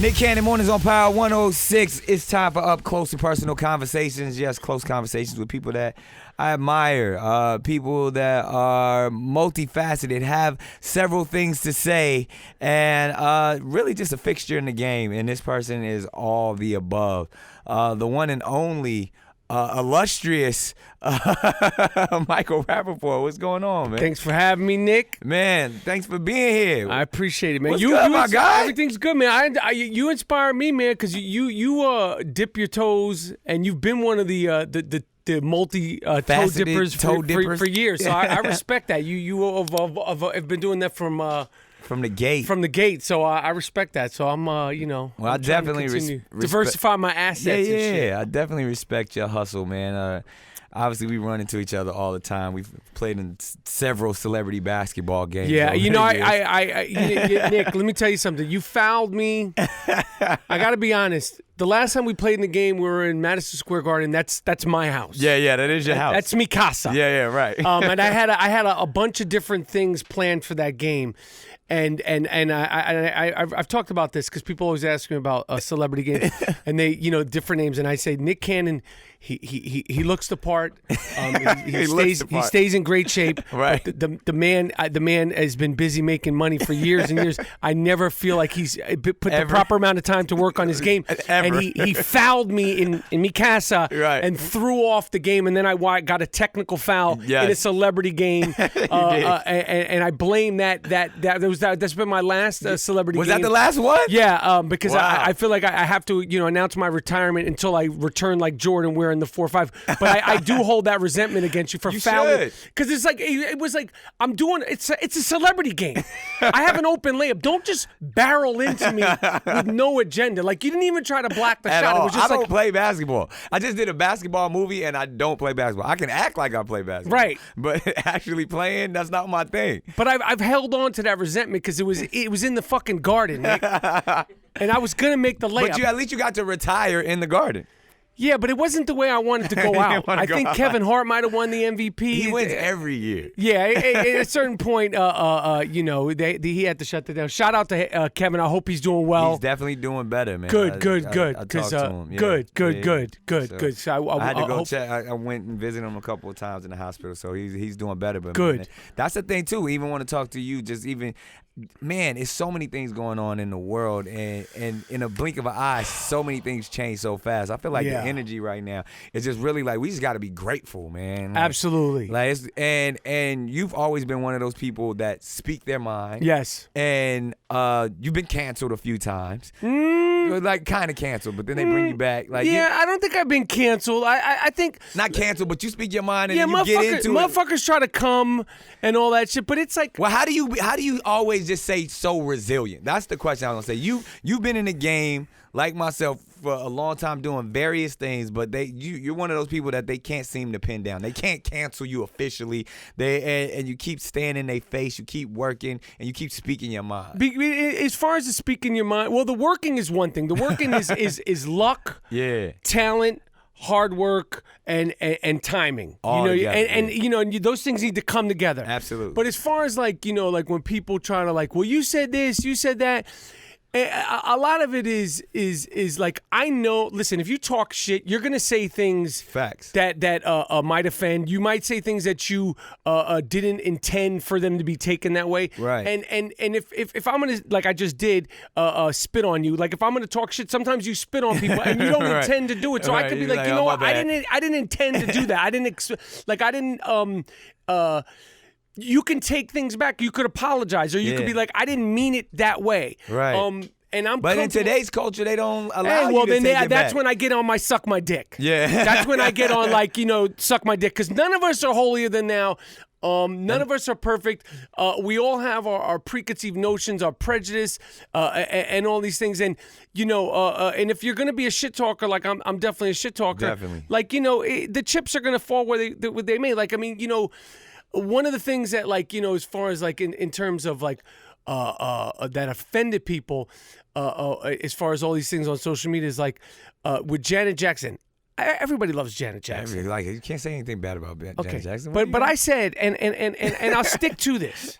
Nick Cannon, Mornings on Power 106. It's time for up close and personal conversations. Yes, close conversations with people that I admire, people that are multifaceted, have several things to say, and really just a fixture in the game. And this person is all the above. The one and only illustrious Michael Rapaport. What's going on, man? Thanks for having me, Nick. Man, thanks for being here. I appreciate it, man. What's good, my guy? Everything's good, man. You inspire me, man, because you dip your toes, and you've been one of the multi toe dippers for years. So I respect that. You have been doing that from the gate. From the gate. So I respect that. So I'm Well, I definitely diversify my assets. Yeah, and shit. I definitely respect your hustle, man. Obviously, we run into each other all the time. We've played in several celebrity basketball games. Yeah, Nick, let me tell you something. You fouled me. I got to be honest. The last time we played in the game, we were in Madison Square Garden. That's my house. Yeah, that is your house. That's mi casa. Yeah, right. And I had a bunch of different things planned for that game. And I've talked about this because people always ask me about a celebrity game, and they different names, and I say Nick Cannon. He looks the part. He stays in great shape. Right. The man has been busy making money for years and years. I never feel like he's put the proper amount of time to work on his game. And he fouled me in mi casa and threw off the game, and then I got a technical foul in a celebrity game. And I blame that. That's been my last celebrity game. Was that the last one? Yeah, because I feel like I have to announce my retirement until I return like Jordan wearing the 4-5. But I do hold that resentment against you for fouling. Because it's like it was like I'm doing it's a celebrity game. I have an open layup. Don't just barrel into me with no agenda. Like you didn't even try to block the shot. It was just I don't play basketball. I just did a basketball movie and I don't play basketball. I can act like I play basketball. Right. But actually playing, that's not my thing. But I've held on to that resentment because it was in the fucking Garden, Nick. And I was gonna make the layup. But at least you got to retire in the Garden. Yeah, but it wasn't the way I wanted to go out. I think Kevin Hart might have won the MVP. He wins every year. Yeah, at a certain point, he had to shut it down. Shout out to Kevin. I hope he's doing well. He's definitely doing better, man. Good. I talked to him. Good. So I had to go check. I went and visited him a couple of times in the hospital, so he's doing better. But good. Man, that's the thing too. Even want to talk to you. Man, it's so many things going on in the world, and in a blink of an eye, so many things change so fast. I feel like the energy right now is just really like we just got to be grateful, man. Like, absolutely. Like and you've always been one of those people that speak their mind. Yes. And you've been canceled a few times. Like kind of canceled, but then they bring you back. Like I don't think I've been canceled. I think not canceled, but you speak your mind and you get into it. Motherfuckers try to come and all that shit, but it's like, well, how do you always just say so resilient? That's the question I was gonna say. You've been in the game like myself for a long time doing various things, but you're one of those people that they can't seem to pin down. They can't cancel you officially. And you keep staying in their face, you keep working, and you keep speaking your mind. As far as the speaking your mind, well, the working is one thing. The working is luck, talent, hard work, and timing. All together, and those things need to come together. Absolutely. But as far as like when people try to like, well, you said this, you said that. A lot of it is like, I know. Listen, if you talk shit, you're gonna say things that might offend. You might say things that you didn't intend for them to be taken that way. Right. And if I'm gonna, like I just did, spit on you. Like if I'm gonna talk shit, sometimes you spit on people and you don't intend to do it. So I could be like, you know what? I didn't intend to do that. I didn't. You can take things back. You could apologize, or you could be like, "I didn't mean it that way." Right. But in today's culture, they don't allow you to take it back. That's when I get on my suck my dick. Yeah. That's when I get on suck my dick, because none of us are holier than thou. None of us are perfect. We all have our preconceived notions, our prejudice, and all these things. And and if you're gonna be a shit talker, like I'm definitely a shit talker. Definitely. Like the chips are gonna fall where they may. Like one of the things that as far as like in terms of like that offended people, as far as all these things on social media is like with Janet Jackson. Everybody loves Janet Jackson. You can't say anything bad about Janet Jackson. But I said, and I'll stick to this.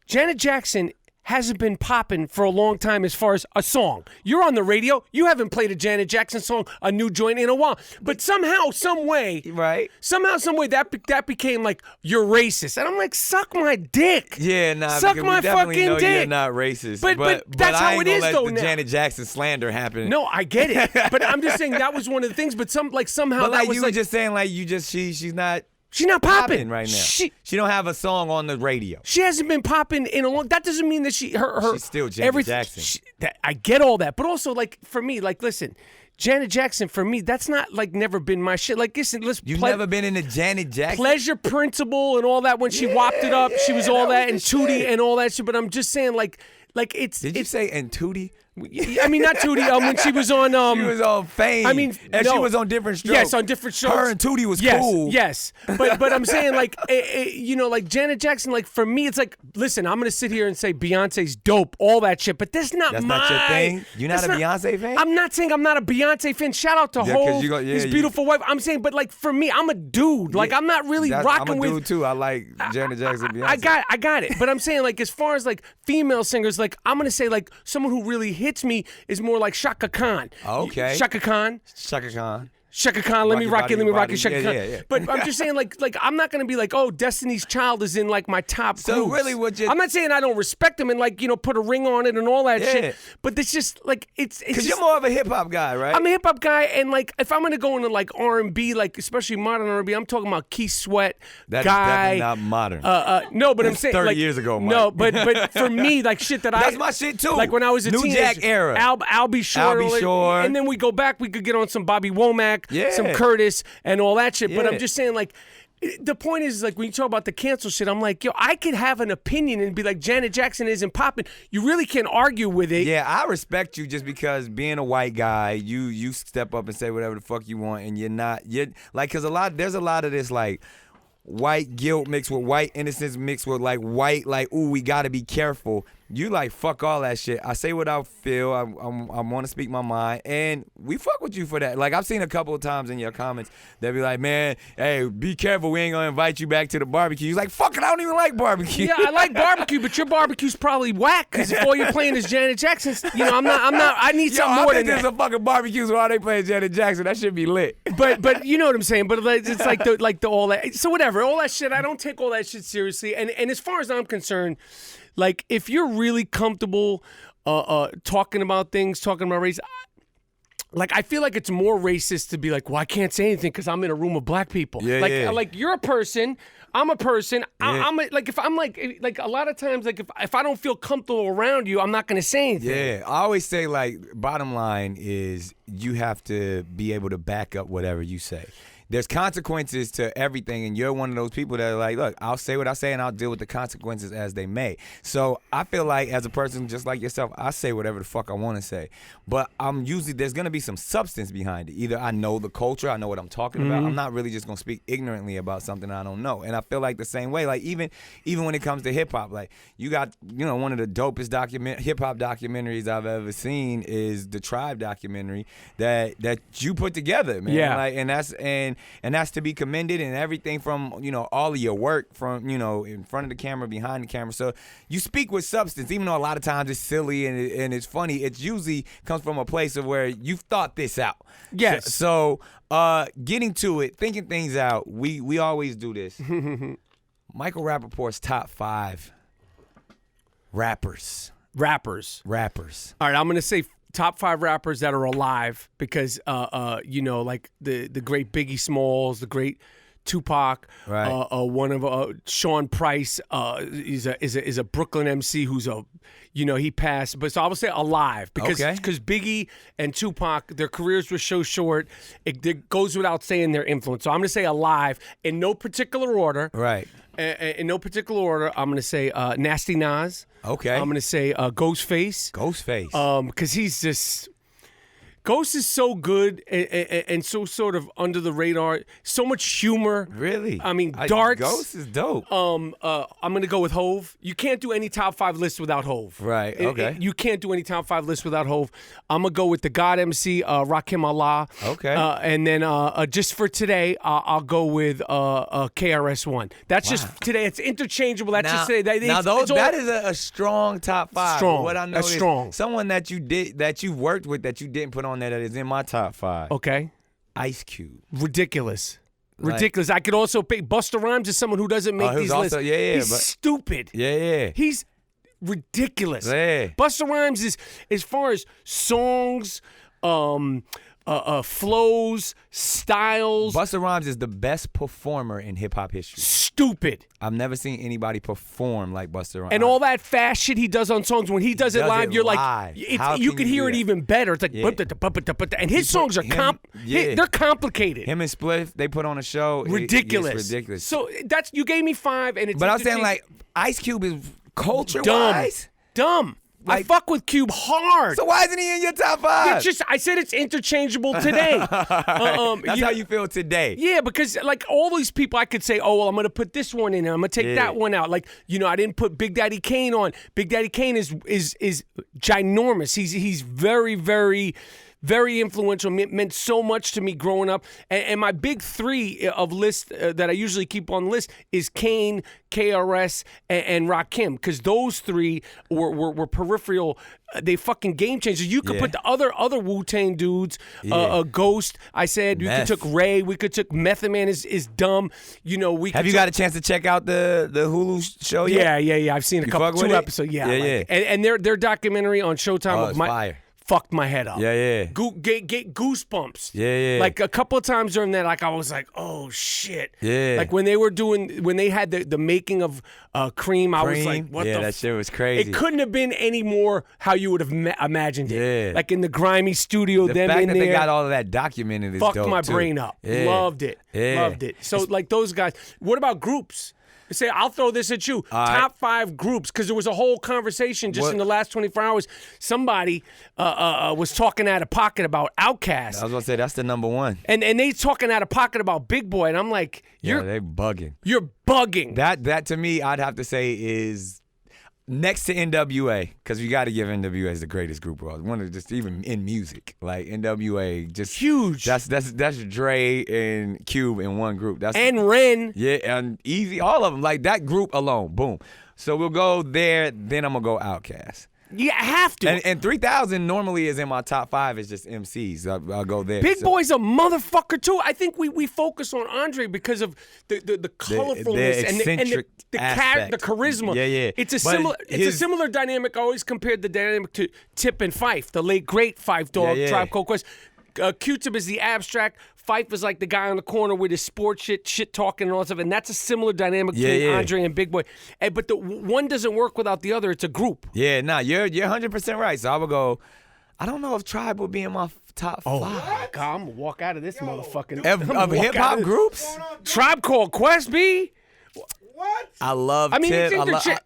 Janet Jackson hasn't been popping for a long time as far as a song. You're on the radio. You haven't played a Janet Jackson song, a new joint in a while. But somehow, some way, that became like, you're racist. And I'm like, suck my dick. Yeah, nah. Suck my fucking know dick. You're not racist. But that's how it is, though. The Janet Jackson slander happen. No, I get it. But I'm just saying that was one of the things. But somehow but that was you were just saying she's not. She's not popping right now. She don't have a song on the radio. She hasn't been popping in a long. That doesn't mean that she's still Janet Jackson. I get all that, but also like for me, like listen, Janet Jackson for me, that's not like never been my shit. Like listen, You've never been into Janet Jackson. Pleasure Principle and all that when she whopped it up, she was all that and Tootie and all that shit. But I'm just saying like it's. Did you say and Tootie? I mean, not Tootie. When she was on, she was on Fame. I mean, and no. she was on Different Strokes. Yes, on Different Strokes. Her and Tootie was yes, cool. Yes, but I'm saying like, like Janet Jackson. Like for me, it's like, listen, I'm gonna sit here and say Beyonce's dope, all that shit, but that's not not your thing. You're not a Beyonce fan. I'm not saying I'm not a Beyonce fan. Shout out to Hov, his beautiful wife. I'm saying, but like for me, I'm a dude. Like I'm not really rocking with. I'm a dude too. I like Janet Jackson. Beyonce. I got it. But I'm saying like as far as like female singers, like I'm gonna say like someone who really hits me is more like Shaka Khan. Okay. Shaka Khan. Shaka Khan, let me rock it, Shaka Khan. Yeah. But I'm just saying, like I'm not gonna be like, oh, Destiny's Child is in like my top groups. Really, I'm not saying I don't respect them and like put a ring on it and all that shit. But it's just like it's because you're more of a hip hop guy, right? I'm a hip hop guy, and like if I'm gonna go into like R&B, like especially modern R&B, I'm talking about Keith Sweat. That's Guy. definitely not modern. No, but I'm saying 30 like, years ago, Mike. No, but for me, like shit that's my shit too. Like when I was a New teenager, Jack era. I'll be sure. And then we go back, we could get on some Bobby Womack, some Curtis. And all that shit, but I'm just saying, like, the point is, like, when you talk about the cancel shit, I'm like, yo, I could have an opinion and be like, Janet Jackson isn't popping. You really can't argue with it. Yeah, I respect you just because being a white guy, you step up and say whatever the fuck you want, and you're like, because there's a lot of this, like, white guilt mixed with white innocence mixed with, like, white, like, ooh, we gotta be careful. You like, fuck all that shit. I say what I feel. I want to speak my mind. And we fuck with you for that. Like, I've seen a couple of times in your comments, they'll be like, man, hey, be careful. We ain't going to invite you back to the barbecue. You're like, fuck it, I don't even like barbecue. Yeah, I like barbecue, but your barbecue's probably whack because if all you're playing is Janet Jackson's, I'm not, I need something more than that. There's a fucking barbecues while they playing Janet Jackson. That should be lit. But you know what I'm saying? But it's like the all that. So whatever, all that shit, I don't take all that shit seriously. And as far as I'm concerned, like, if you're really comfortable talking about things, talking about race, like, I feel like it's more racist to be like, well, I can't say anything because I'm in a room of black people. Like you're a person, I'm a person. I'm like, if I'm like a lot of times, like, if I don't feel comfortable around you, I'm not going to say anything. Yeah, I always say, like, bottom line is you have to be able to back up whatever you say. There's consequences to everything, and you're one of those people that are like, look, I'll say what I say, and I'll deal with the consequences as they may. So I feel like as a person just like yourself, I say whatever the fuck I want to say. But there's going to be some substance behind it. Either I know the culture, I know what I'm talking about. I'm not really just going to speak ignorantly about something I don't know. And I feel like the same way, like even when it comes to hip-hop, like you got, one of the dopest hip-hop documentaries I've ever seen is the Tribe documentary that you put together, man. Yeah. Like, and that's to be commended, and everything from, all of your work from, in front of the camera, behind the camera. So you speak with substance, even though a lot of times it's silly and it's funny. It usually comes from a place of where you've thought this out. Yes. So getting to it, thinking things out, we always do this. Michael Rapaport's top 5 rappers. All right, I'm going to say top 5 rappers that are alive because, like the great Biggie Smalls, the great Tupac, right. One of Sean Price is a Brooklyn MC who's he passed, but so I would say alive because Biggie and Tupac, their careers were so short. It goes without saying their influence. So I'm gonna say alive in no particular order. Right. In no particular order, I'm gonna say Nasty Nas. Okay. I'm gonna say Ghostface. Ghostface. Because he's just. Ghost is so good and so sort of under the radar. So much humor. Really? I mean, darts. Ghost is dope. I'm gonna go with Hove. You can't do any top 5 lists without Hove. Right. Okay. You can't do any top 5 lists without Hove. I'm gonna go with the God MC, Rakim Allah. Okay. And then just for today, I'll go with KRS-One. That's just today. It's interchangeable. That's just today. That is a strong top 5. Strong. What I know That's is strong. Someone that you worked with that you didn't put on there that is in my top 5. Okay. Ice Cube. Ridiculous. Ridiculous. I could also pick Busta Rhymes as someone who doesn't make these lists. He's stupid. Yeah. He's ridiculous. Yeah. Busta Rhymes is, as far as songs, flows, styles. Busta Rhymes is the best performer in hip hop history. Stupid. I've never seen anybody perform like Busta Rhymes. And all that fast shit he does on songs, when he does it live, you're like, you could hear it even better. It's like, and his songs are they're complicated. Him and Spliff, they put on a show. Ridiculous. It's ridiculous. So you gave me 5, and it's. But I was saying, like, Ice Cube is culture-wise dumb. Like, I fuck with Cube hard. So why isn't he in your top 5? I said it's interchangeable today. That's how you feel today. Yeah, because like all these people, I could say, oh well, I'm gonna put this one in, and I'm gonna take that one out. Like, I didn't put Big Daddy Kane on. Big Daddy Kane is ginormous. He's very, very, very influential. Meant so much to me growing up. And my big 3 of list that I usually keep on the list is Kane, KRS, and Rakim, because those 3 were peripheral. They fucking game changers. You could put the other Wu-Tang dudes, Ghost. I said we could took Ray. We could took Method Man is dumb. Have you got a chance to check out the Hulu show yet? Yeah. I've seen a couple 2 episodes. Yeah. And their documentary on Showtime it's fire. Fucked my head up. Yeah. Get goosebumps. Yeah. Like a couple of times during that, like I was like, oh shit. Yeah. Like when they had the making of Cream, I was like, what the? Yeah, that shit was crazy. It couldn't have been any more how you would have imagined it. Yeah. Like in the grimy studio, the them fact in that there. they got all of that documented is fucked dope my too. brain up. Yeah. Loved it. Yeah. Loved it. So like those guys. What about groups? Say, I'll throw this at you. Top 5 groups, because there was a whole conversation just in the last 24 hours. Somebody was talking out of pocket about Outkast. I was gonna say that's the number 1. And they talking out of pocket about Big Boy, and I'm like, they bugging. You're bugging. That to me, I'd have to say is next to NWA, because you got to give NWA as the greatest group of all. One of just even in music, like NWA, just huge. That's Dre and Cube in one group. And Ren. Yeah, and Easy, all of them. Like that group alone, boom. So we'll go there. Then I'm gonna go Outkast. Yeah, I have to. And 3,000 normally is in my top 5. It's just MCs. I'll go there. Big Boy's a motherfucker too. I think we focus on Andre because of the colorfulness and the charisma. Yeah. It's a similar dynamic. I always compared the dynamic to Tip and Fife, the late great Fife Dog, Tribe Called Quest. Q-Tip is the abstract. Fife is like the guy on the corner with his sports shit talking and all that stuff, and that's a similar dynamic between Andre and Big Boy. But the one doesn't work without the other. It's a group. Yeah, you're 100% right. So I would go. I don't know if Tribe will be in my top 5. Oh God, I'm gonna walk out of this motherfucking of hip hop groups. Tribe Called Quest, B. What? I love Tip.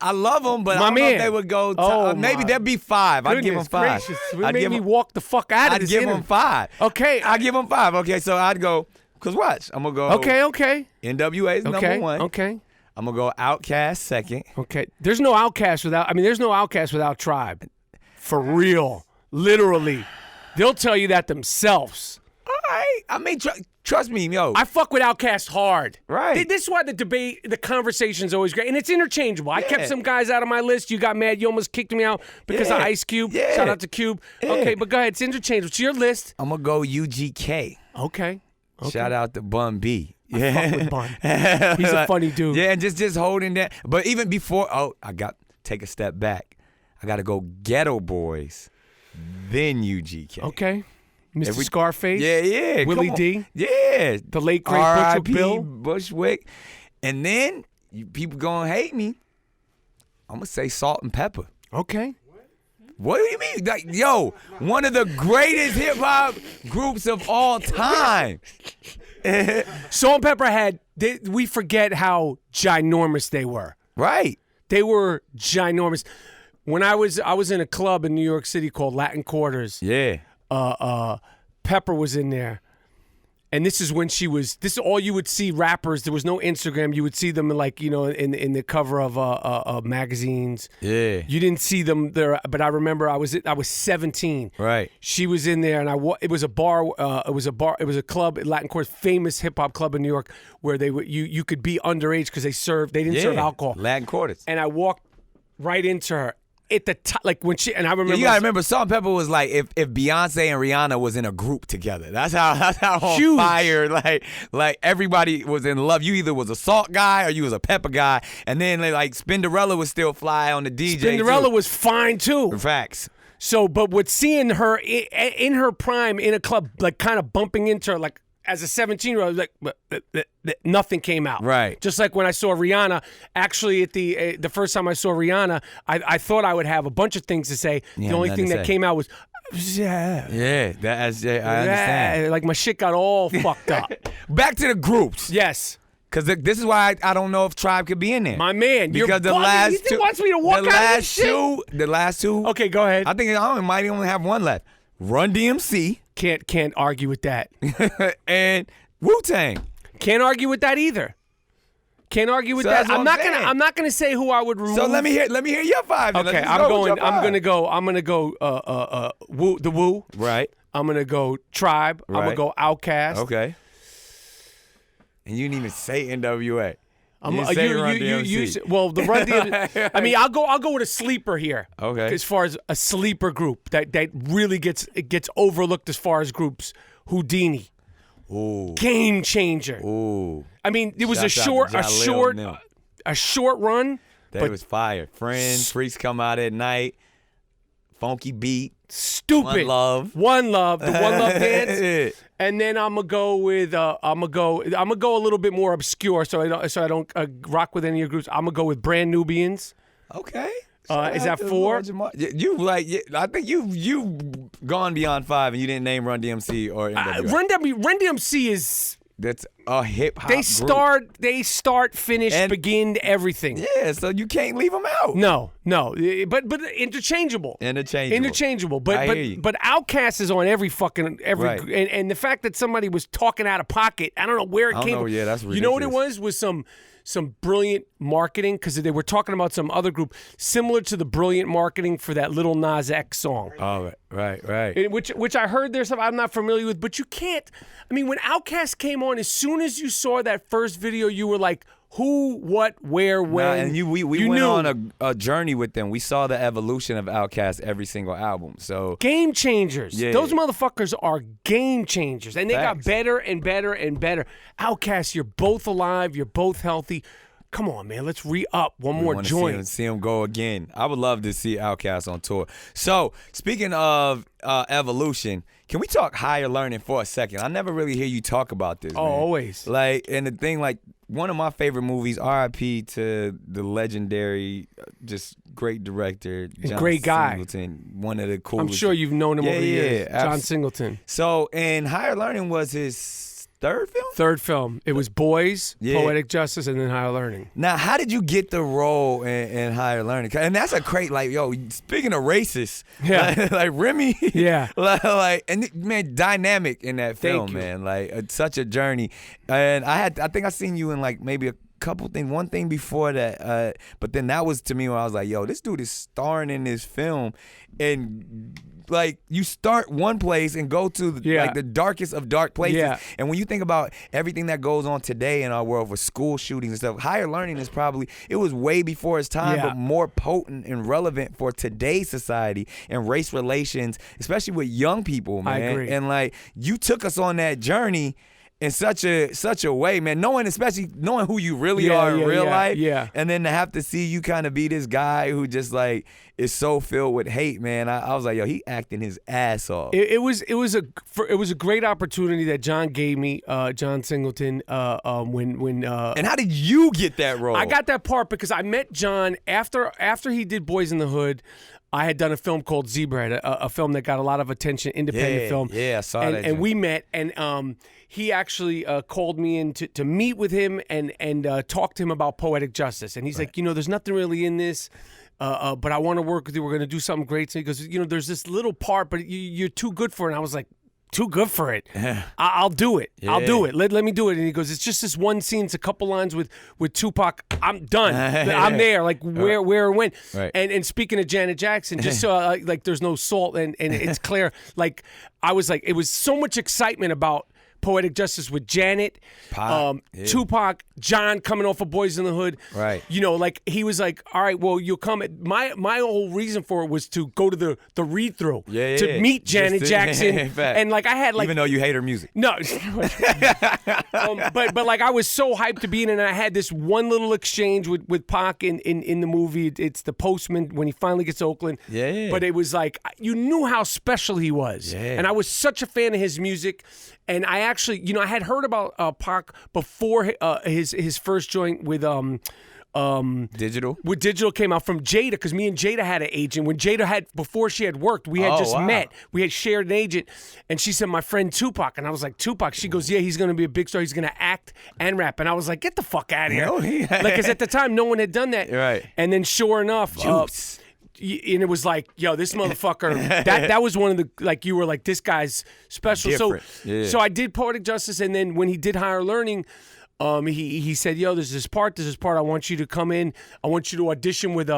I love them, but I don't know if they would go. Maybe there'd be 5. I'd give them 5. I'd give me walk the fuck out of this. I'd give them 5. Okay, I'd give them 5. Okay, so I'd go. Cause watch, I'm gonna go. Okay. NWA is number 1. Okay. I'm gonna go Outkast second. Okay. There's no Outkast without Tribe. For real, literally, they'll tell you that themselves. All right. I mean, trust me, yo. I fuck with Outkast hard. Right. This is why the conversation's always great. And it's interchangeable. I kept some guys out of my list. You got mad. You almost kicked me out because of Ice Cube. Yeah. Shout out to Cube. Yeah. Okay, but go ahead. It's interchangeable. It's your list. I'm going to go UGK. Okay. Shout out to Bun B. I fuck with Bun. He's a funny dude. Yeah, and just holding that. But even before, take a step back. I got to go Ghetto Boys, then UGK. Okay. Mr. Scarface. Yeah. Willie D. Yeah. The late great R.I.P. Bill. Bushwick. And then people going to hate me. I'm going to say Salt and Pepper. Okay. What do you mean? Like, yo, one of the greatest hip hop groups of all time. Salt and Pepper we forget how ginormous they were. Right. They were ginormous. When I was in a club in New York City called Latin Quarters. Yeah. Pepper was in there. And this is when this is all you would see rappers. There was no Instagram. You would see them like, in the cover of magazines. Yeah. You didn't see them there, but I remember I was 17. Right. She was in there, and it was a bar. It was a club, Latin Quarter, famous hip hop club in New York, where you could be underage because they didn't serve alcohol. Latin Quarters. And I walked right into her. At the top, like when she, and I remember. You gotta remember, Salt-N-Pepa was like if Beyonce and Rihanna was in a group together. That's how on fire. Like everybody was in love. You either was a Salt guy or you was a Pepper guy. And then like Spinderella was still fly on the DJ. Spinderella was fine too. Facts. So, but with seeing her in her prime in a club, like kind of bumping into her, like as a 17-year-old, like nothing came out. Right. Just like when I saw Rihanna. Actually, at the first time I saw Rihanna, I thought I would have a bunch of things to say. The only thing that came out was, I understand. Like my shit got all fucked up. Back to the groups. Yes. Because this is why I don't know if Tribe could be in there. My man, because the last two wants me to walk out of this shit? The last two. Okay, go ahead. I think I might only have one left. Run DMC. Can't argue with that. And Wu-Tang. Can't argue with that either. Can't argue with that. I'm not gonna say who I would remove. So let me hear your five. Okay, I'm gonna go Wu, the Wu. Right. I'm gonna go Tribe. Right. I'm gonna go Outkast. Okay. And you didn't even say NWA. Well, the Run DMC. I mean, I'll go with a sleeper here. Okay. As far as a sleeper group that really gets overlooked as far as groups, Houdini. Ooh. Game changer. Ooh. I mean, it was a short run. That was fire. Friends, Freaks Come Out at Night, Funky Beat. Stupid. One Love. The One Love dance. And then I'm gonna go with I'm gonna go a little bit more obscure, so I don't rock with any of your groups. I'm gonna go with Brand Nubians. Okay. Is that 4? I think you've gone beyond 5 and you didn't name Run DMC or NWA. Run DMC is. That's a hip hop group. They start, finish, begin, everything. Yeah, so you can't leave them out. No, but interchangeable. But Outkast is on every right. and the fact that somebody was talking out of pocket, I don't know where it came from. Yeah, that's ridiculous. You know what it was some brilliant marketing, because they were talking about some other group similar to the brilliant marketing for that Lil Nas X song. Oh, right. Which I heard there's something I'm not familiar with, but you can't. I mean, when Outkast came on, as soon as you saw that first video, you were like, who, what, where, when. And we went on a journey with them. We saw the evolution of Outkast every single album. So game changers. Yeah. Those motherfuckers are game changers. And they Facts. got better and better and better. Outkast, you're both alive. You're both healthy. Come on, man. Let's re-up one more joint. See him go again. I would love to see Outkast on tour. So, speaking of evolution, can we talk higher learning for a second? I never really hear you talk about this, man. Always. Like, and the thing, like, one of my favorite movies, R.I.P. to the legendary, just great director, John great guy. Singleton. One of the coolest. I'm sure you've known him over the years. John Singleton. So, and Higher Learning was his third film. It was Boys, Poetic Justice, and then Higher Learning. Now, how did you get the role in Higher Learning? And that's a great, speaking of racist, like Remy, and man, dynamic in that film, man. Like such a journey. And I think I seen you in maybe a couple things, one thing before that, but then that was to me when I was like, yo, this dude is starring in this film, and you start one place and go to the darkest of dark places. Yeah. And when you think about everything that goes on today in our world with school shootings and stuff, Higher Learning is it was way before its time, but more potent and relevant for today's society and race relations, especially with young people, man. I agree. And you took us on that journey in such a way, man, especially knowing who you really are in real life. Yeah. And then to have to see you kind of be this guy who just is so filled with hate, man. I was like, yo, he acting his ass off. It was a great opportunity that John gave me, John Singleton, when And how did you get that role? I got that part because I met John after he did Boys in the Hood. I had done a film called Zebra, a film that got a lot of attention, independent film. Yeah, I saw that. And we met, and he actually called me in to meet with him and talk to him about poetic justice. And he's like, there's nothing really in this. But I want to work with you. We're going to do something great. So he goes, there's this little part, but you're too good for it. And I was like, too good for it. I'll do it. Yeah. I'll do it. Let me do it. And he goes, it's just this one scene. It's a couple lines with Tupac. I'm done. I'm there. Like where and when. Right. And speaking of Janet Jackson, just so like there's no salt and it's clear. Like I was like, it was so much excitement about poetic justice with Janet, Tupac, John coming off of Boys in the Hood. Right. Like he was like, all right, well, you'll come. My whole reason for it was to go to the read through to meet Janet Jackson, and like I had like even though you hate her music. No, but like I was so hyped to be in it, and I had this one little exchange with Pac in the movie. It's the postman when he finally gets to Oakland. Yeah. But it was like you knew how special he was, and I was such a fan of his music. And I actually, I had heard about Pac before his first joint with Digital. When Digital came out from Jada, because me and Jada had an agent. When Jada before she had worked, we had met. We had shared an agent, and she said, "My friend Tupac," and I was like, "Tupac?" She goes, "Yeah, he's going to be a big star. He's going to act and rap." And I was like, "Get the fuck out of here!" Like, because at the time, no one had done that. Right. And then, sure enough. And it was like, yo, this motherfucker. that was one of the, like, you were like, this guy's special. Different. So I did Poetic Justice, and then when he did Higher Learning, he said, yo, there's this part. I want you to come in. I want you to audition with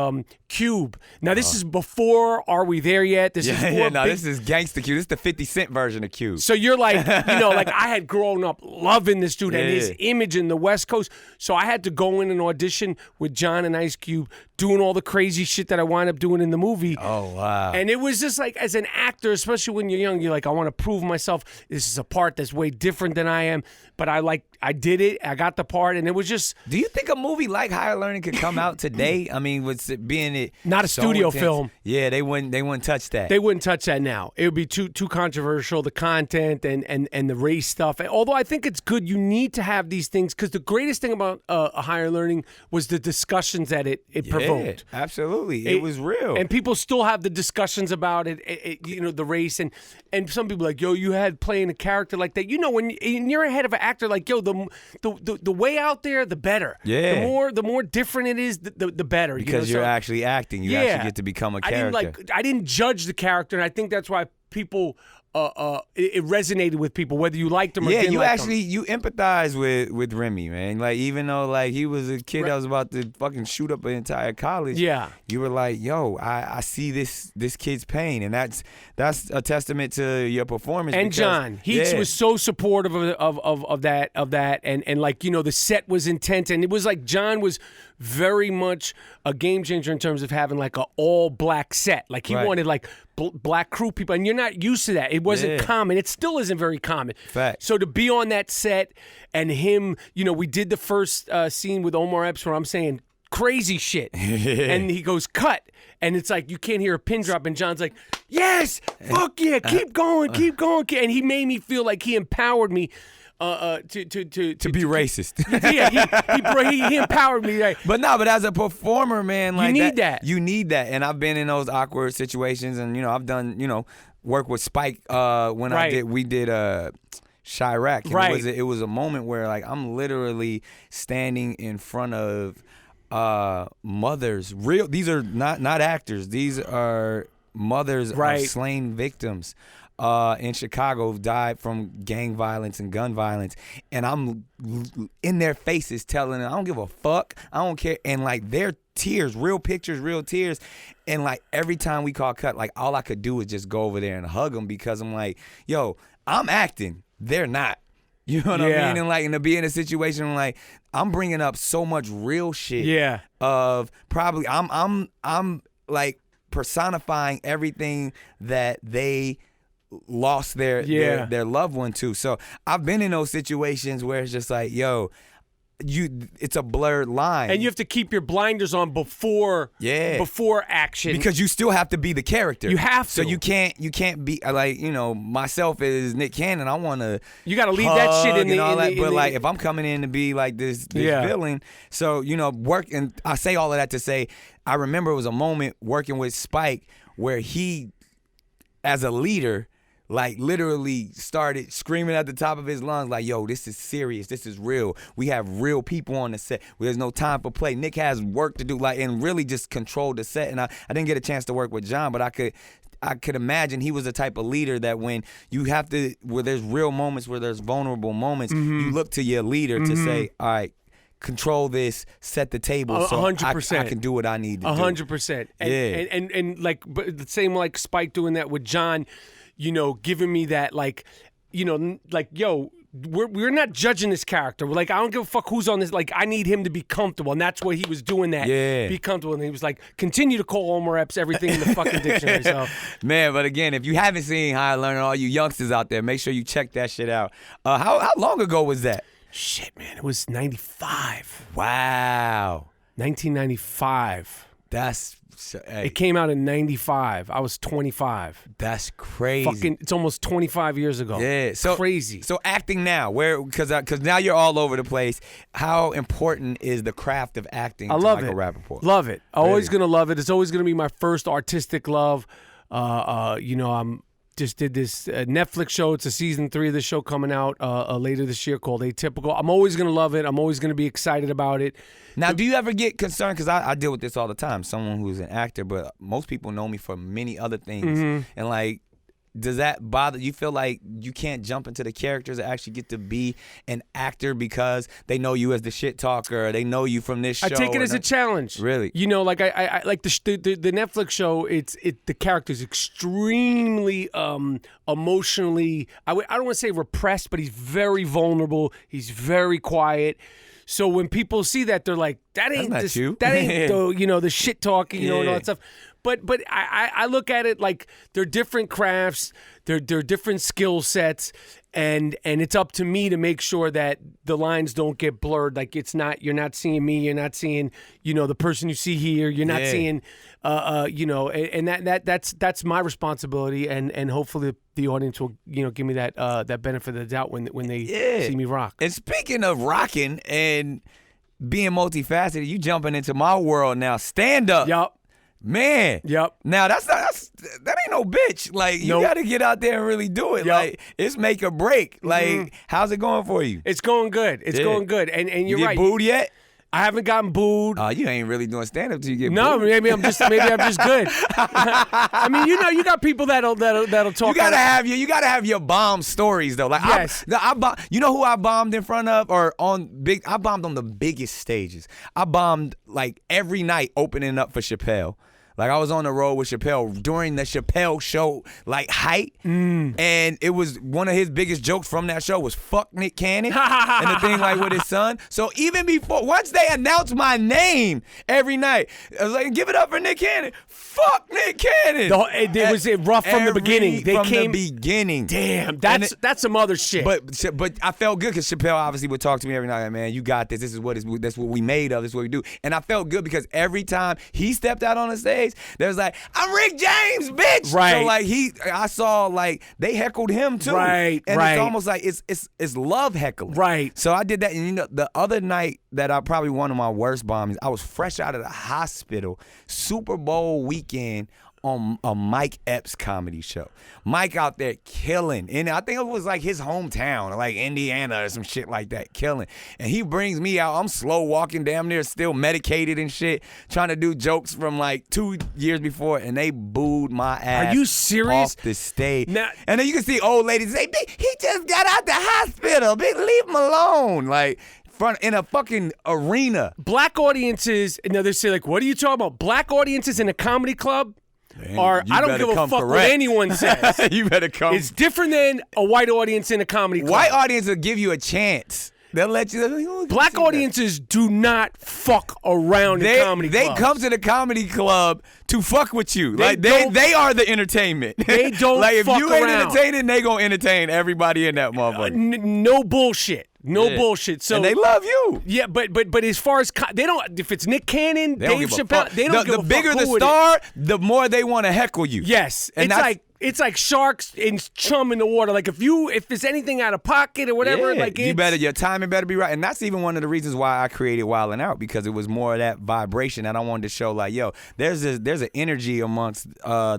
Cube. Now this is before Are We There Yet? This is this is Gangsta Cube. This is the 50 Cent version of Cube. So you're like, like I had grown up loving this dude and his image in the West Coast. So I had to go in and audition with John and Ice Cube, doing all the crazy shit that I wound up doing in the movie. Oh, wow. And it was just like, as an actor, especially when you're young, you're like, I want to prove myself. This is a part that's way different than I am. But I did it. I got the part, and it was just. Do you think a movie like Higher Learning could come out today? I mean, with it being it not a so studio intense, film. Yeah, they wouldn't touch that. They wouldn't touch that now. It would be too controversial, the content and the race stuff. Although I think it's good, you need to have these things, because the greatest thing about a Higher Learning was the discussions that it provoked. Absolutely, it was real, and people still have the discussions about it. The race, and some people are like, yo, you had playing a character like that. When you're ahead of an actor, like, yo, the way out there, the better. Yeah, the more different it is, the better. Because you're actually acting. You actually get to become a character. I didn't judge the character, and I think that's why people. It resonated with people, whether you liked him or didn't like him. You empathize with Remy, man. Like, even though like he was a kid that was about to fucking shoot up an entire college, you were like, yo, I see this kid's pain, and that's a testament to your performance. And John, he was so supportive of that, and like, the set was intense, and it was like John was very much a game changer in terms of having like an all black set. Like he wanted like black crew people, and you're not used to that. It wasn't common. It still isn't very common. Fact. So to be on that set and him, we did the first scene with Omar Epps where I'm saying crazy shit, and he goes cut, and it's like you can't hear a pin drop, and John's like, yes, fuck yeah, keep going, and he made me feel like he empowered me. To be racist. He empowered me. Right? But as a performer, man, like you need that. And I've been in those awkward situations, and I've done work with Spike when we did Chirac. And it was a moment where like I'm literally standing in front of mothers. These are not actors. These are mothers of slain victims. In Chicago, who died from gang violence and gun violence, and I'm in their faces telling them, I don't give a fuck, I don't care, and like their tears, real pictures, real tears, and like every time we call cut, like all I could do is just go over there and hug them, because I'm like, yo, I'm acting, they're not. You know what I mean? And like, and to be in a situation like I'm bringing up so much real shit. Yeah. Of probably I'm like personifying everything that they lost their loved one to. So I've been in those situations where it's just like, yo, it's a blurred line, and you have to keep your blinders on before action, because you still have to be the character. You have to. So you can't be like, myself as Nick Cannon. I want to. You got to leave that shit in and all that. But like, if I'm coming in to be like this villain, so work. And I say all of that to say, I remember it was a moment working with Spike where he, as a leader, like literally started screaming at the top of his lungs like, yo, this is serious, this is real, we have real people on the set, there's no time for play, Nick has work to do, like, and really just control the set. And I didn't get a chance to work with John, but I could imagine he was the type of leader that when you have to, where there's real moments, where there's vulnerable moments, you look to your leader to say, all right, control this, set the table, so 100%. I can do what I need to do. 100%. And like, but the same like Spike doing that with John, you know, giving me that, like, you know, like, yo, we're not judging this character. We're like, I don't give a fuck who's on this. Like, I need him to be comfortable, and that's where he was doing that. Yeah, be comfortable, and he was like, continue to call Omar Epps everything in the fucking dictionary. So, man, but again, if you haven't seen High Learning, all you youngsters out there, make sure you check that shit out. How long ago was that? Shit, man, it was 95. Wow, 1995. That's. Hey. It came out in 95. I was 25. That's crazy. It's almost 25 years ago. Yeah, so crazy. So acting now, because now you're all over the place. How important is the craft of acting? I love to it. Michael Rapaport? Love it. Always gonna love it. It's always gonna be my first artistic love. You know, I'm just did this Netflix show. It's a season 3 of the show coming out later this year called Atypical. I'm always gonna love it. I'm always gonna be excited about it. Now, do you ever get concerned? Because I deal with this all the time. Someone who's an actor, but most people know me for many other things. And like, does that bother you? Feel like you can't jump into the characters and actually get to be an actor because they know you as the shit talker, or they know you from this show? I take it as a challenge. Really? You know, like I like the Netflix show. The character's extremely emotionally. I don't want to say repressed, but he's very vulnerable. He's very quiet. So when people see that, they're like, "That ain't That's not you. That ain't the shit talking, and all that stuff." But I look at it like they're different crafts, they're different skill sets, and it's up to me to make sure that the lines don't get blurred. Like you're not seeing me, you're not seeing the person you see here, you're not seeing and that's my responsibility, and hopefully the audience will give me that benefit of the doubt when they see me rock. And speaking of rocking and being multifaceted, you jumping into my world now. Stand up. Yup. Man. Yep. Now that ain't no bitch. Like you got to get out there and really do it. Yep. Like it's make or break. Like how's it going for you? It's going good. It's going good. And you're you right. Booed yet? I haven't gotten booed. Oh, you ain't really doing stand up till you get booed. No, maybe I'm just good. I mean, you got people that'll talk. You gotta have your bomb stories though. Like yes. You know who I bombed in front of or I bombed on the biggest stages. I bombed like every night opening up for Chappelle. Like I was on the road with Chappelle during the Chappelle show, like height, and it was one of his biggest jokes from that show was "fuck Nick Cannon" and the thing like with his son. So even once they announced my name every night, I was like, "Give it up for Nick Cannon." Fuck Nick Cannon. It was rough from the beginning. The beginning. Damn, that's some other shit. But I felt good because Chappelle obviously would talk to me every night. Like, man, you got this. That's what we made of. This is what we do. And I felt good because every time he stepped out on the stage, there was like, "I'm Rick James, bitch." Right. So like I saw like they heckled him too. Right. And right. it's almost like it's love heckling. Right. So I did that, and the other night that I probably one of my worst bombings, I was fresh out of the hospital, Super Bowl weekend on a Mike Epps comedy show. Mike out there killing. And I think it was like his hometown, like Indiana or some shit like that, killing. And he brings me out. I'm slow walking, damn near still medicated and shit, trying to do jokes from like 2 years before, and they booed my ass. Are you serious? Off the stage. Now, and then you can see old ladies say, he just got out the hospital. Leave him alone. Like, in a fucking arena. Black audiences, they say like, what are you talking about? Black audiences in a comedy club? I don't give a fuck correct. what anyone says. You better come. It's different than a white audience in a comedy club. White audience will give you a chance. They'll let you. Black audiences do not fuck around in comedy clubs. They come to the comedy club to fuck with you. They are the entertainment. They don't like if fuck you ain't around. entertaining, they gonna entain everybody in that motherfucker. No bullshit. No bullshit. So and they love you. Yeah, but as far as they don't, if it's Nick Cannon, Dave Chappelle, they don't give a fuck. The bigger the star, the more they want to heckle you. Yes, and It's like sharks and chum in the water. Like if there's anything out of pocket or whatever, like your timing better be right. And that's even one of the reasons why I created Wildin' Out, because it was more of that vibration that I wanted to show. Like, yo, there's an energy amongst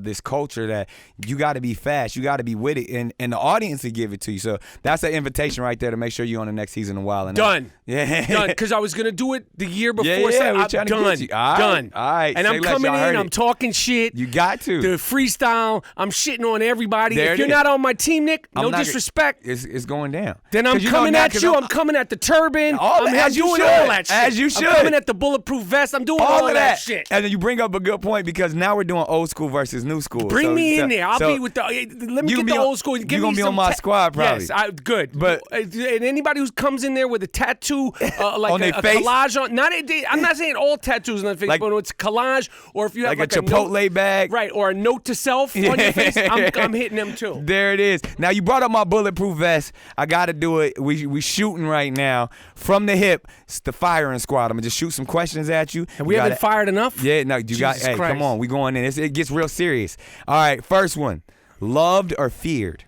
this culture that you got to be fast, you got to be with it, and the audience will give it to you. So that's an invitation right there to make sure you're on the next season of Wildin' Out. Done. Yeah. Done. Because I was gonna do it the year before. I'm done. Done. All right. And I'm coming in. I'm talking shit. You got to. The freestyle. I'm shitting on everybody. There if you're not on my team, Nick, no disrespect. It's going down. Then I'm coming at you. I'm coming at the turban. I'm doing all that shit. As you should. I'm coming at the bulletproof vest. I'm doing all of that shit. And then you bring up a good point, because now we're doing old school versus new school. Bring me in there. I'll be with the. Let me get the old school. You're gonna be on my squad, probably. Yes, good. But and anybody who comes in there with a tattoo, like on their face, collage on. I'm not saying all tattoos on their face, but it's collage, or if you have like a Chipotle bag, right, or a note to self on your face, I'm hitting them too. There it is. Now you brought up my bulletproof vest. I got to do it. We shooting right now from the hip. It's the firing squad. I'm gonna just shoot some questions at you. And we haven't fired enough. Yeah, no, you got. Hey, come on, we going in. It gets real serious. All right, first one: loved or feared?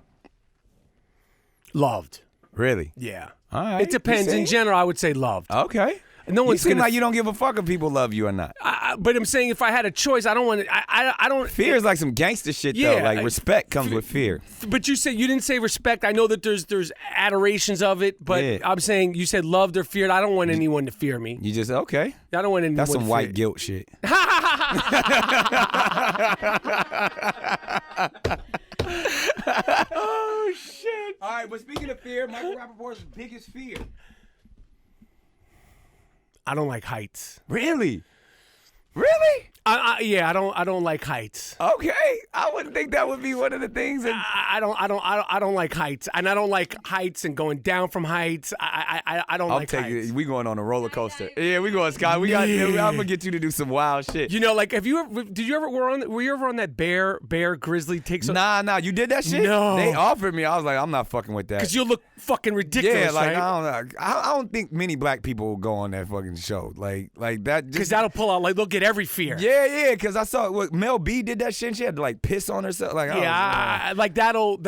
Loved. Really? Yeah. All right. It depends. In general, I would say loved. Okay. No one's seem like you don't give a fuck if people love you or not. But I'm saying if I had a choice, I don't want to. I don't. Fear is like some gangster shit though. Like respect comes with fear. But you didn't say respect. I know that there's adorations of it, but I'm saying you said loved or feared. I don't want anyone to fear me. You just okay. I don't want anyone. That's some to white fear. guilt shit. Oh shit! All right, but speaking of fear, Michael Rapaport's biggest fear. I don't like heights. Really? Really? Yeah, I don't like heights. Okay, I wouldn't think that would be one of the things. I don't like heights, and I don't like heights and going down from heights. I don't like heights. We going on a roller coaster. Yeah, we going, Scott. I'm gonna get you to do some wild shit. You know, like were you ever on that bear grizzly takes? Nah, you did that shit? No. They offered me. I was like, I'm not fucking with that. Because you look fucking ridiculous. Yeah, like right? I don't think many black people will go on that fucking show. Like that. Because that'll pull out. Like they'll get every fear. Yeah, because I saw Mel B did that shit and she had to like piss on herself. Like, like that'll.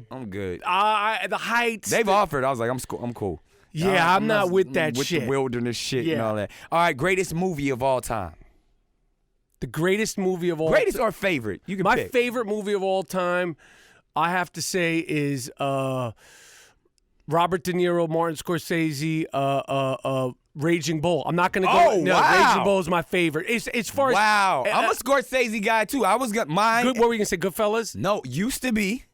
I'm good. The heights. They've offered. I was like, I'm cool. Yeah, I'm not with that with shit. With the wilderness shit and all that. All right, greatest movie of all time. The greatest movie of all time. Greatest or favorite? You can My pick. favorite movie of all time, I have to say, is Robert De Niro, Martin Scorsese, Raging Bull. I'm not gonna go. Oh, no, wow. Raging Bull is my favorite. As far as I'm a Scorsese guy too. I was mine. What were you gonna say? Goodfellas? No, used to be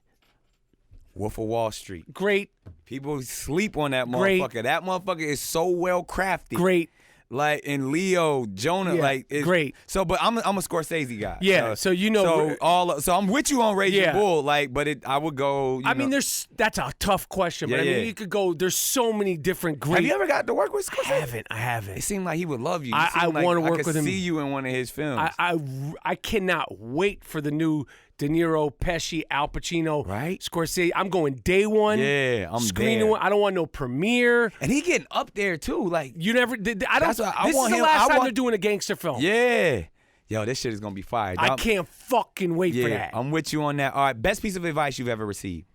Wolf of Wall Street. Great. People sleep on that motherfucker. Great. That motherfucker is so well crafted. Great. Like in Leo, Jonah, great. So, but I'm a Scorsese guy. Yeah. So you know. So I'm with you on Raging Bull. Like, but I would go. I mean, that's a tough question. But I mean, you could go. There's so many different great. Have you ever got to work with Scorsese? I haven't. It seemed like he would love you. I want to work with him. I could see you in one of his films. I cannot wait for the new De Niro, Pesci, Al Pacino, Scorsese. I'm going day one. Yeah, I'm screening one. I don't want no premiere. And he getting up there too. Like you never did. I don't. This is the last time they're doing a gangster film. Yeah. Yo, this shit is gonna be fire. I can't fucking wait for that. I'm with you on that. All right, best piece of advice you've ever received.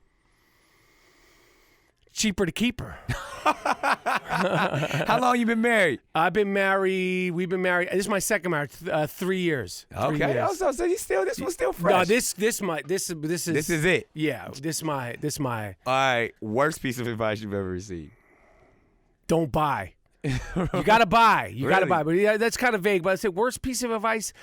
Cheaper to keep her. How long you been married? We've been married. This is my second marriage. 3 years. Okay. 3 years. So this one's still fresh. No, this is it. Yeah, this my. All right. Worst piece of advice you've ever received. Don't buy. You gotta buy. You gotta Really? buy. But yeah, that's kind of vague. But I said worst piece of advice.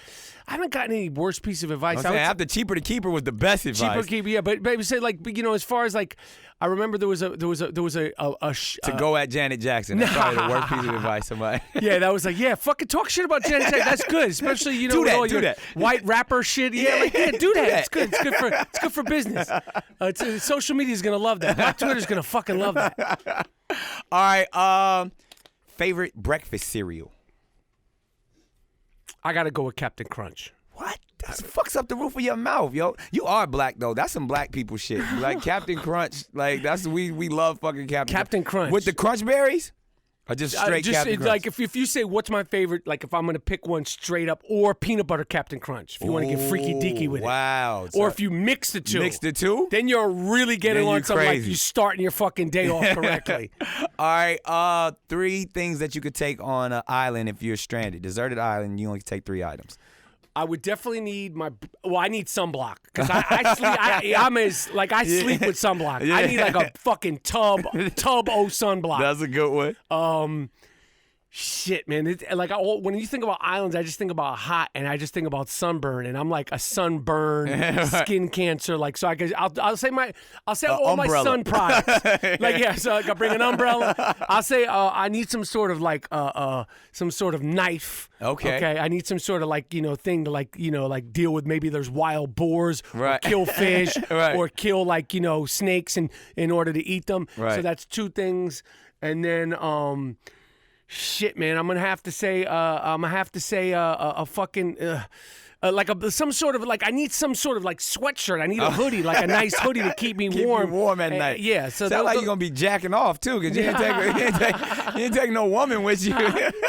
I haven't gotten any worst piece of advice. I'm saying after cheaper to keep her was the best advice. Cheaper to keep, yeah. But it say like as far as like, I remember there was a to go at Janet Jackson. That's probably the worst piece of advice somebody. Yeah, that was like, fucking talk shit about Janet Jackson. That's good, especially do with that, all do your that. white rapper shit. Do that. It's good. It's good for business. Social media is gonna love that. Black Twitter's gonna fucking love that. All right. Favorite breakfast cereal? I gotta go with Captain Crunch. What? That fucks up the roof of your mouth, yo. You are black though. That's some black people shit. Like Captain Crunch. Like we love fucking Captain Crunch with the Crunch berries. Or just straight Captain Crunch? Like if you say what's my favorite, like if I'm gonna pick one straight up, or peanut butter Captain Crunch, if you want to get freaky deaky with it. Wow. Or if you mix the two. Mix the two? Then you're really getting on something like you starting your fucking day off correctly. All right. 3 things that you could take on an island if you're stranded. Deserted island, you only take 3 items. I would definitely need I need sunblock because I sleep. I sleep with sunblock. Yeah. I need like a fucking tub of sunblock. That's a good one. Shit, man. When you think about islands, I just think about hot, and I just think about sunburn, and I'm like a sunburn, skin cancer. Like, so I'll say all umbrella. My sun products. So I bring an umbrella. I'll say I need some sort of some sort of knife. Okay. I need some sort of thing to deal with. Maybe there's wild boars, or kill fish, or kill snakes in order to eat them. Right. So that's 2 things, and then shit, man, I'm gonna have to say a fucking some sort of I need some sort of sweatshirt. I need a hoodie, like a nice hoodie to keep me warm. Keep you warm at night. Yeah. So sound like you're gonna be jacking off too, because you didn't take no woman with you.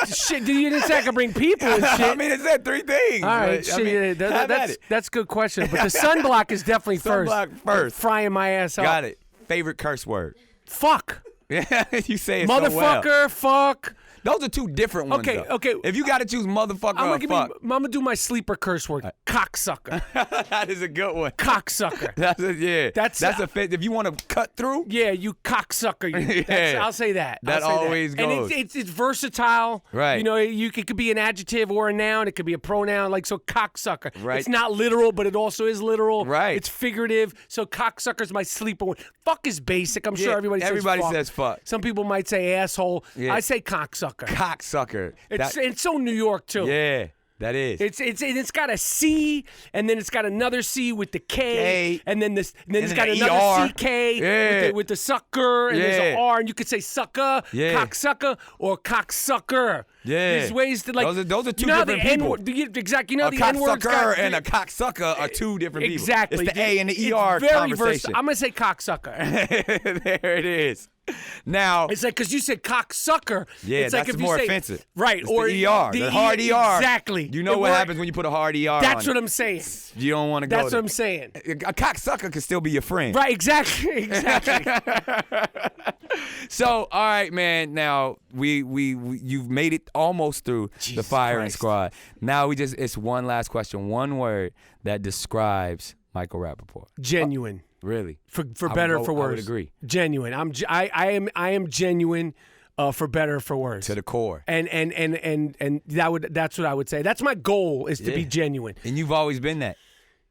Shit, you didn't say I could bring people and shit. I mean, it said 3 things. All right, shit. That's a good question, but the sunblock is definitely first. Sunblock first. Frying my ass up. Got it. Favorite curse word? Fuck. Yeah, you say it motherfucker, so well. Fuck. Those are 2 different ones. Okay. If you got to choose motherfucker or fuck. I'm going to do my sleeper curse word. Cocksucker. That is a good one. Cocksucker. That's a fit. If you want to cut through. Yeah, you cocksucker. I'll say that. That always goes. And it's versatile. Right. You know, it could be an adjective or a noun. It could be a pronoun. So cocksucker. Right. It's not literal, but it also is literal. Right. It's figurative. So cocksucker's my sleeper one. Fuck is basic. I'm sure everybody says fuck. Some people might say asshole. Yeah. I say cocksucker. Cocksucker. It's so New York too. Yeah, that is. It's got a C, and then it's got another C with the K, and then it's got another CK with the sucker, and there's an R, and you could say sucker, cocksucker, or cocksucker. Yeah, there's ways to those are 2 different people. Exactly. The cocksucker and a cocksucker are 2 different people. Exactly. It's the A and the ER conversation. I'm gonna say cocksucker. There it is. Now it's because you said cocksucker. Yeah, it's that's more offensive. Right. It's or the ER. The hard ER. Exactly. You know what happens when you put a hard ER That's on what I'm saying. You don't want to go That's there. what I'm saying. A cocksucker could still be your friend. Right, exactly. So, all right, man. Now you've made it almost through the firing squad. Now it's one last question. One word that describes Michael Rapaport. Genuine. Really? For better or for worse. I would agree. Genuine. I am genuine. For better or for worse. To the core. And that's what I would say. That's my goal, is to be genuine. And you've always been that.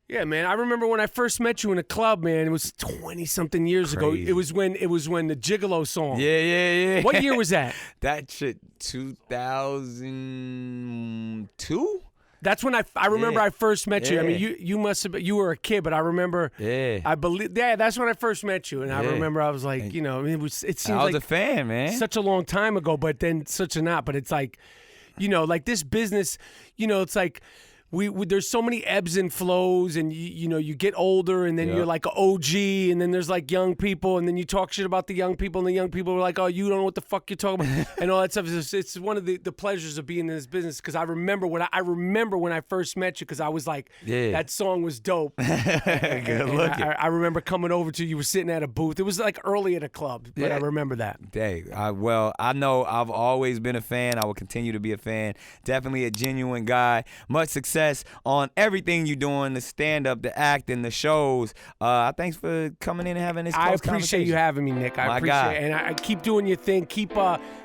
Yeah, man. I remember when I first met you in a club, man. It was 20-something years ago. It was when the Gigolo song. Yeah. What year was that? That shit 2002? That's when I remember I first met you. I mean, you must have been, you were a kid, but I remember. Yeah. I believe. Yeah, that's when I first met you, and I remember I was like, it seems I was a fan, man. Such a long time ago, but then such a not. But it's like, like this business, it's like. There's so many ebbs and flows, and you get older, and then you're like an OG, and then there's like young people, and then you talk shit about the young people, and the young people are like, oh, you don't know what the fuck you're talking about, and all that stuff. It's one of the pleasures of being in this business, because I remember when I first met you, because I was like, that song was dope. Good looking. I remember coming over to you, were sitting at a booth. It was like early at a club, but I remember that. Hey, I know I've always been a fan. I will continue to be a fan. Definitely a genuine guy. Much success on everything you're doing, the stand-up, the acting, the shows. Thanks for coming in and having this close conversation. I appreciate you having me, Nick. I appreciate it. And I keep doing your thing. Keep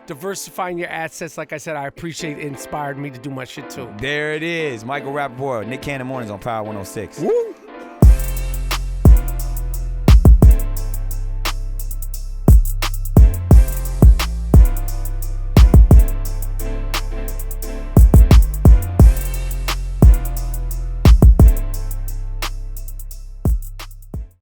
diversifying your assets. Like I said, I appreciate it. Inspired me to do my shit, too. There it is. Michael Rapaport, Nick Cannon Mornings on Power 106. Woo!